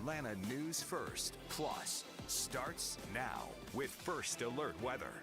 Atlanta news first. Plus, starts now with First Alert Weather.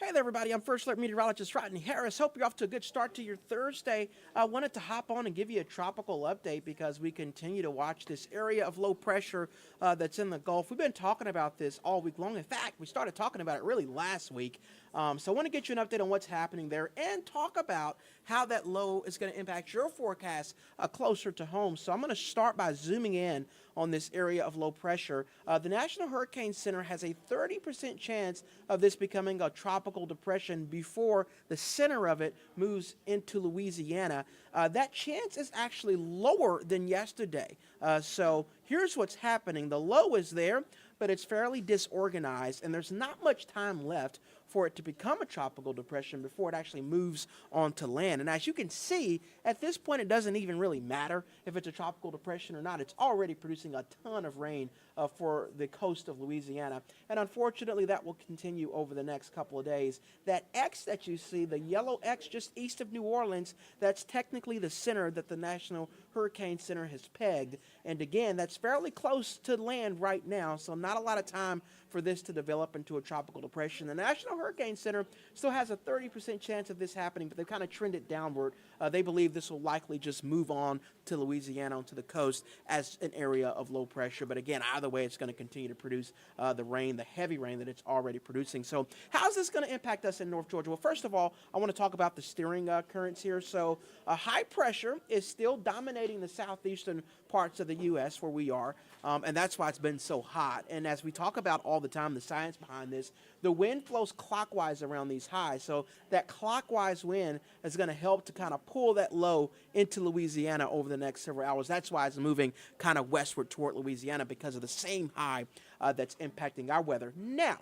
Hey there, everybody. I'm First Alert Meteorologist Rodney Harris. Hope you're off to a good start to your Thursday. I wanted to hop on and give you a tropical update because we continue to watch this area of low pressure that's in the Gulf. We've been talking about this all week long. In fact, we started talking about it really last week. So I want to get you an update on what's happening there and talk about how that low is going to impact your forecast closer to home. So I'm going to start by zooming in on this area of low pressure. The National Hurricane Center has a 30% chance of this becoming a tropical depression before the center of it moves into Louisiana. That chance is actually lower than yesterday. So here's what's happening. The low is there, but it's fairly disorganized, and there's not much time left for it to become a tropical depression before it actually moves onto land. And as you can see, at this point, it doesn't even really matter if it's a tropical depression or not. It's already producing a ton of rain for the coast of Louisiana. And unfortunately, that will continue over the next couple of days. That X that you see, the yellow X just east of New Orleans, that's technically the center that the National Hurricane Center has pegged. And again, that's fairly close to land right now, so not a lot of time for this to develop into a tropical depression. The National Hurricane Center still has a 30% chance of this happening, but they've kind of trended downward. They believe this will likely just move on to Louisiana, onto the coast, as an area of low pressure. But again, either way, it's going to continue to produce the rain, the heavy rain that it's already producing. So how's this going to impact us in North Georgia? Well, first of all, I want to talk about the steering currents here. So high pressure is still dominating the southeastern parts of the U.S. where we are, and that's why it's been so hot. And as we talk about all the time, the science behind this, the wind flows clockwise around these highs. So that clockwise wind is going to help to kind of pull that low into Louisiana over the next several hours. That's why it's moving kind of westward toward Louisiana, because of the same high that's impacting our weather. Now,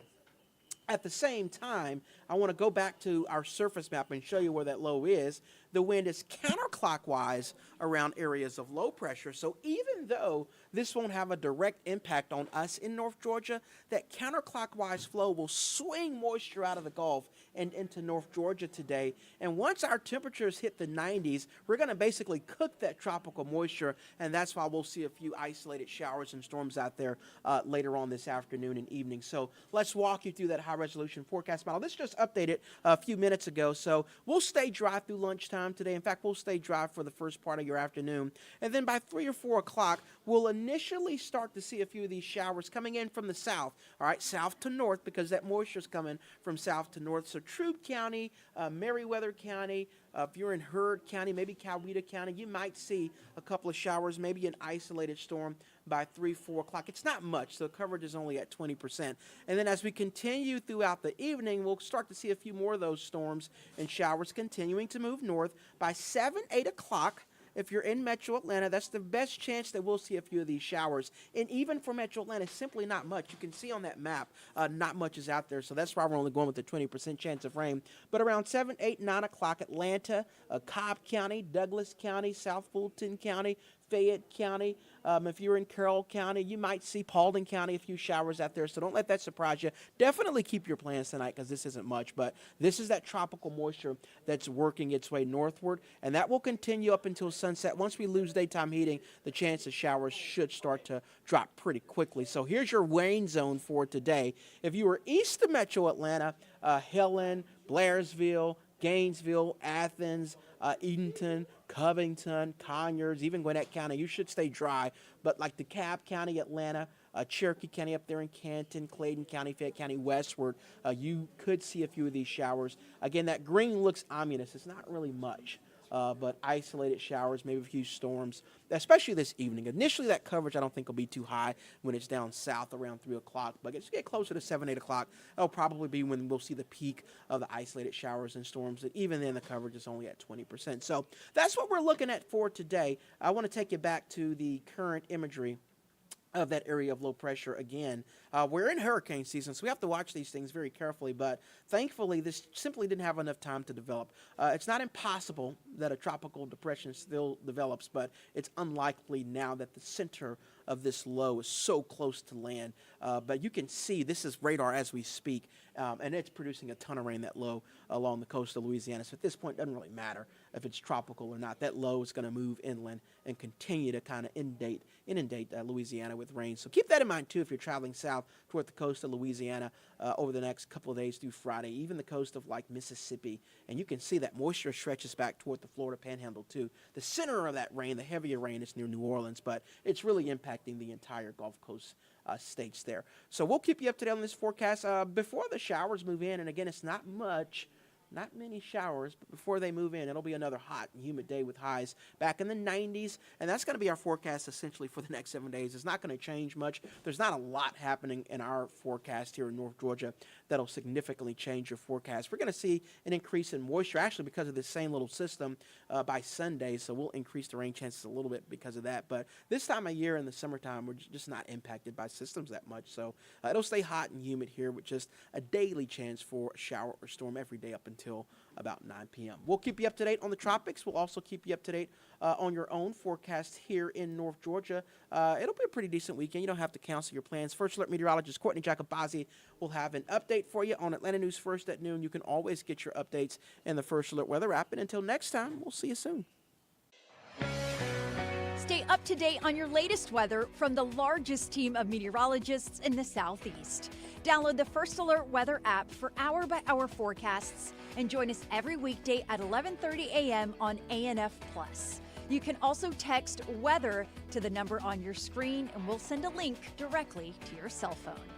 at the same time, I want to go back to our surface map and show you where that low is. The wind is counterclockwise around areas of low pressure. So even though this won't have a direct impact on us in North Georgia, that counterclockwise flow will swing moisture out of the Gulf and into North Georgia today. And once our temperatures hit the 90s, we're going to basically cook that tropical moisture, and that's why we'll see a few isolated showers and storms out there later on this afternoon and evening. So let's walk you through that high-resolution forecast model. This just updated a few minutes ago, so we'll stay dry through lunchtime today. In fact, we'll stay dry for the first part of your afternoon. And then by 3 or 4 o'clock, we'll initially start to see a few of these showers coming in from the south, all right, south to north, because that moisture is coming from south to north. So Troup County, Meriwether County, if you're in Heard County, maybe Coweta County, you might see a couple of showers, maybe an isolated storm by 3, 4 o'clock. It's not much, so coverage is only at 20%. And then as we continue throughout the evening, we'll start to see a few more of those storms and showers continuing to move north. By 7, 8 o'clock, if you're in Metro Atlanta, that's the best chance that we'll see a few of these showers. And even for Metro Atlanta, simply not much. You can see on that map, not much is out there. So that's why we're only going with the 20% chance of rain. But around 7, 8, 9 o'clock, Atlanta, Cobb County, Douglas County, South Fulton County, Fayette County. If you're in Carroll County, you might see Paulding County, a few showers out there. So don't let that surprise you. Definitely keep your plans tonight, because this isn't much. But this is that tropical moisture that's working its way northward. And that will continue up until sunset. Once we lose daytime heating, the chance of showers should start to drop pretty quickly. So here's your rain zone for today. If you were east of Metro Atlanta, Helen, Blairsville, Gainesville, Athens, Edenton, Covington, Conyers, even Gwinnett County, you should stay dry. But like DeKalb County, Atlanta, Cherokee County up there in Canton, Clayton County, Fayette County westward, you could see a few of these showers. Again, that green looks ominous. It's not really much. But isolated showers, maybe a few storms, especially this evening. Initially, that coverage I don't think will be too high when it's down south around 3 o'clock. But as you get closer to 7, 8 o'clock, that'll probably be when we'll see the peak of the isolated showers and storms. And even then, the coverage is only at 20%. So that's what we're looking at for today. I want to take you back to the current imagery of that area of low pressure again. We're in hurricane season, so we have to watch these things very carefully, but thankfully this simply didn't have enough time to develop. It's not impossible that a tropical depression still develops, but it's unlikely now that the center of this low is so close to land. But you can see this is radar as we speak, and it's producing a ton of rain, that low, along the coast of Louisiana. So at this point, it doesn't really matter if it's tropical or not. That low is going to move inland and continue to kind of inundate Louisiana with rain. So keep that in mind, too, if you're traveling south toward the coast of Louisiana over the next couple of days through Friday, even the coast of like Mississippi. And you can see that moisture stretches back toward the Florida Panhandle, too. The center of that rain, the heavier rain, is near New Orleans, but it's really impacting the entire Gulf Coast states there. So we'll keep you up to date on this forecast before the showers move in. And again, it's not many showers, but before they move in, it'll be another hot and humid day with highs back in the 90s, and that's going to be our forecast essentially for the next 7 days. It's not going to change much. There's not a lot happening in our forecast here in North Georgia that'll significantly change your forecast. We're going to see an increase in moisture, actually, because of this same little system by Sunday, so we'll increase the rain chances a little bit because of that. But this time of year in the summertime, we're just not impacted by systems that much, so it'll stay hot and humid here with just a daily chance for a shower or storm every day up until about 9 p.m. We'll keep you up to date on the tropics. We'll also keep you up to date on your own forecast here in North Georgia. It'll be a pretty decent weekend. You don't have to cancel your plans. First Alert meteorologist Courtney Jacobazzi will have an update for you on Atlanta News First at noon. You can always get your updates in the First Alert weather app. And until next time, we'll see you soon. Stay up to date on your latest weather from the largest team of meteorologists in the Southeast. Download the First Alert weather app for hour-by-hour forecasts and join us every weekday at 11:30 a.m. on ANF+. You can also text weather to the number on your screen, and we'll send a link directly to your cell phone.